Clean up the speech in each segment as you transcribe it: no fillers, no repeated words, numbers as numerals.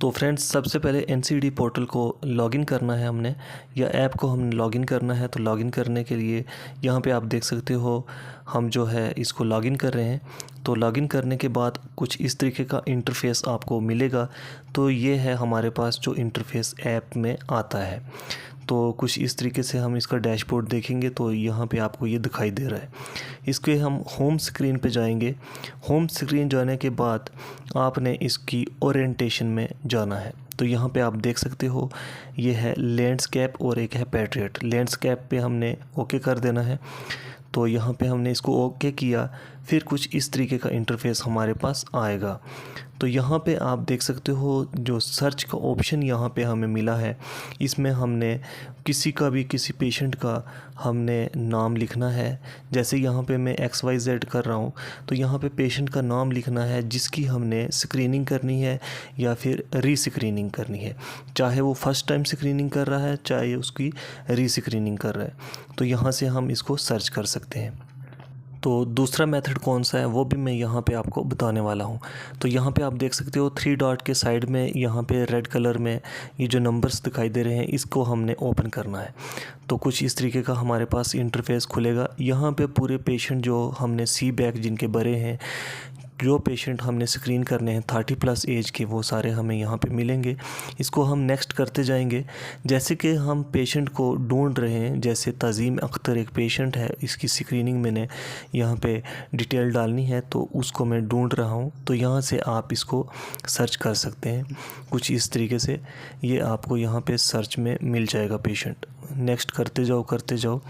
तो फ्रेंड्स, सबसे पहले एनसीडी पोर्टल को लॉगिन करना है हमने, या ऐप को हमने लॉगिन करना है। तो लॉगिन करने के लिए यहाँ पे आप देख सकते हो हम जो है इसको लॉगिन कर रहे हैं। तो लॉगिन करने के बाद कुछ इस तरीके का इंटरफेस आपको मिलेगा। तो ये है हमारे पास जो इंटरफेस ऐप में आता है। तो कुछ इस तरीके से हम इसका डैशबोर्ड देखेंगे तो यहाँ पे आपको ये दिखाई दे रहा है। इसके हम होम स्क्रीन पे जाएंगे। होम स्क्रीन जाने के बाद आपने इसकी ओरिएंटेशन में जाना है। तो यहाँ पे आप देख सकते हो ये है लैंडस्केप और एक है पैट्रियट। लैंडस्केप पे हमने ओके कर देना है। तो यहाँ पे हमने इसको ओके किया, फिर कुछ इस तरीके का इंटरफेस हमारे पास आएगा। तो यहाँ पे आप देख सकते हो जो सर्च का ऑप्शन यहाँ पे हमें मिला है, इसमें हमने किसी पेशेंट का हमने नाम लिखना है। जैसे यहाँ पे मैं XYZ कर रहा हूँ, तो यहाँ पे पेशेंट का नाम लिखना है जिसकी हमने स्क्रीनिंग करनी है या फिर रीस्क्रीनिंग करनी है। चाहे वो फर्स्ट टाइम स्क्रीनिंग कर रहा है, चाहे उसकी रीस्क्रीनिंग कर रहा है। तो यहाँ से हम इसको सर्च कर सकते हैं। तो दूसरा मेथड कौन सा है वो भी मैं यहाँ पे आपको बताने वाला हूँ। तो यहाँ पे आप देख सकते हो 3 डॉट के साइड में यहाँ पे रेड कलर में ये जो नंबर्स दिखाई दे रहे हैं, इसको हमने ओपन करना है। तो कुछ इस तरीके का हमारे पास इंटरफेस खुलेगा। यहाँ पे पूरे पेशेंट जो हमने सी बैक जिनके भरे हैं, जो पेशेंट हमने स्क्रीन करने हैं 30+ एज के, वो सारे हमें यहाँ पे मिलेंगे। इसको हम नेक्स्ट करते जाएंगे। जैसे कि हम पेशेंट को ढूंढ रहे हैं, जैसे तज़ीम अख्तर एक पेशेंट है, इसकी स्क्रीनिंग मैंने यहाँ पे डिटेल डालनी है, तो उसको मैं ढूंढ रहा हूँ। तो यहाँ से आप इसको सर्च कर सकते हैं कुछ इस तरीके से। ये आपको यहाँ पे सर्च में मिल जाएगा पेशेंट। नेक्स्ट करते जाओ।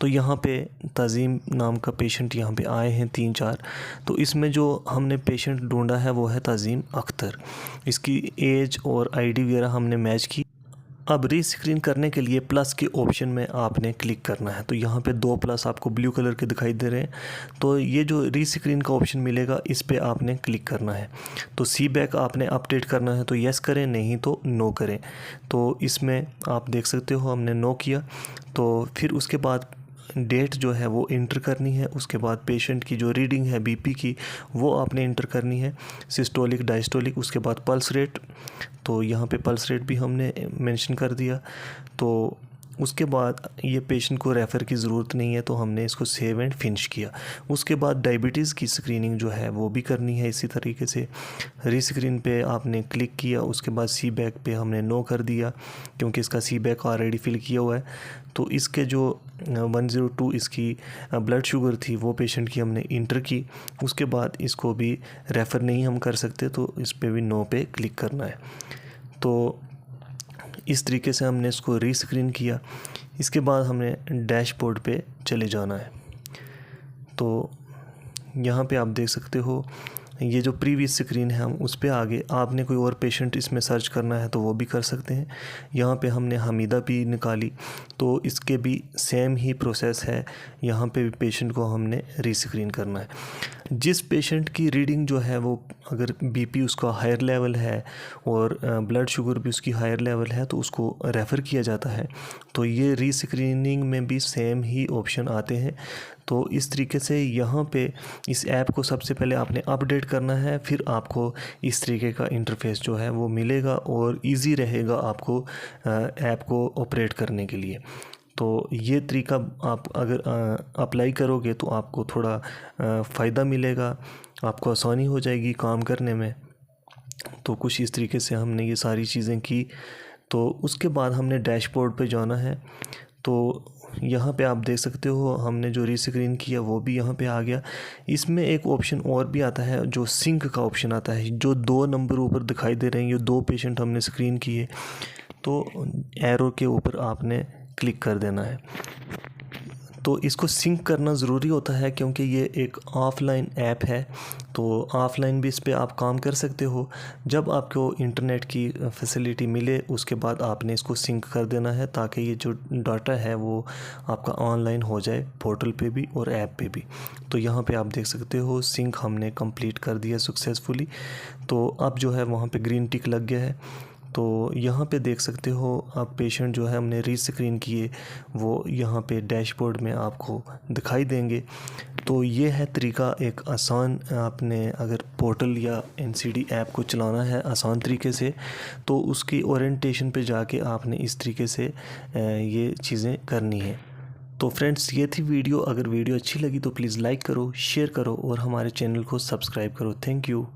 तो यहाँ पे तज़ीम नाम का पेशेंट यहाँ पे आए हैं 3-4। तो इसमें जो हमने पेशेंट ढूंढा है वो है तज़ीम अख्तर। इसकी एज और आईडी वगैरह हमने मैच की। अब रीस्क्रीन करने के लिए प्लस के ऑप्शन में आपने क्लिक करना है। तो यहाँ पे 2 प्लस आपको ब्लू कलर के दिखाई दे रहे हैं। तो ये जो रीस्क्रीन का ऑप्शन मिलेगा, इस पे आपने क्लिक करना है। तो सी बैक आपने अपडेट करना है, तो यस करें, नहीं तो नो करें। तो इसमें आप देख सकते हो हमने नो किया। तो फिर उसके बाद डेट जो है वो इंटर करनी है। उसके बाद पेशेंट की जो रीडिंग है बीपी की, वो आपने इंटर करनी है, सिस्टोलिक डायस्टोलिक। उसके बाद पल्स रेट, तो यहाँ पे पल्स रेट भी हमने मेंशन कर दिया। तो उसके बाद ये पेशेंट को रेफ़र की ज़रूरत नहीं है, तो हमने इसको सेव एंड फिनिश किया। उसके बाद डायबिटीज़ की स्क्रीनिंग जो है वो भी करनी है इसी तरीके से। रीस्क्रीन पे आपने क्लिक किया, उसके बाद सी बैक पे हमने नो कर दिया क्योंकि इसका सी बैक ऑलरेडी फिल किया हुआ है। तो इसके जो 102 इसकी ब्लड शुगर थी, वो पेशेंट की हमने इंटर की। उसके बाद इसको भी रेफ़र नहीं हम कर सकते, तो इस पे भी नो पे क्लिक करना है। तो इस तरीके से हमने इसको रीस्क्रीन किया। इसके बाद हमने डैशबोर्ड पे चले जाना है। तो यहाँ पे आप देख सकते हो ये जो प्रीवियस स्क्रीन है, हम उस पे आगे आपने कोई और पेशेंट इसमें सर्च करना है तो वो भी कर सकते हैं। यहाँ पे हमने हमीदा भी निकाली, तो इसके भी सेम ही प्रोसेस है। यहाँ पे भी पेशेंट को हमने रीस्क्रीन करना है। जिस पेशेंट की रीडिंग जो है वो, अगर बीपी उसका हायर लेवल है और ब्लड शुगर भी उसकी हायर लेवल है, तो उसको रेफ़र किया जाता है। तो ये रीस्क्रीनिंग में भी सेम ही ऑप्शन आते हैं। तो इस तरीके से यहाँ पे इस ऐप को सबसे पहले आपने अपडेट करना है, फिर आपको इस तरीके का इंटरफेस जो है वो मिलेगा और इजी रहेगा आपको ऐप को ऑपरेट करने के लिए। तो ये तरीका आप अगर अप्लाई करोगे तो आपको थोड़ा फ़ायदा मिलेगा, आपको आसानी हो जाएगी काम करने में। तो कुछ इस तरीके से हमने ये सारी चीज़ें की। तो उसके बाद हमने डैशबोर्ड पे जाना है। तो यहाँ पे आप देख सकते हो हमने जो रीस्क्रीन किया वो भी यहाँ पे आ गया। इसमें एक ऑप्शन और भी आता है, जो सिंक का ऑप्शन आता है। जो 2 नंबर ऊपर दिखाई दे रहे हैं, ये 2 पेशेंट हमने स्क्रीन किए, तो एरो के ऊपर आपने क्लिक कर देना है। तो इसको सिंक करना ज़रूरी होता है क्योंकि ये एक ऑफ़लाइन ऐप है। तो ऑफ़लाइन भी इस पे आप काम कर सकते हो। जब आपको इंटरनेट की फैसिलिटी मिले, उसके बाद आपने इसको सिंक कर देना है, ताकि ये जो डाटा है वो आपका ऑनलाइन हो जाए, पोर्टल पे भी और ऐप पे भी। तो यहाँ पे आप देख सकते हो सिंक हमने कंप्लीट कर दिया सक्सेसफुली। तो अब जो है वहाँ पे ग्रीन टिक लग गया है। तो यहाँ पे देख सकते हो आप पेशेंट जो है हमने रीस्क्रीन किए वो यहाँ पे डैशबोर्ड में आपको दिखाई देंगे। तो ये है तरीका एक आसान, आपने अगर पोर्टल या एनसीडी ऐप को चलाना है आसान तरीके से तो उसकी ओरिएंटेशन पे जाके आपने इस तरीके से ये चीज़ें करनी है। तो फ्रेंड्स ये थी वीडियो। अगर वीडियो अच्छी लगी तो प्लीज़ लाइक करो, शेयर करो और हमारे चैनल को सब्सक्राइब करो। Thank you.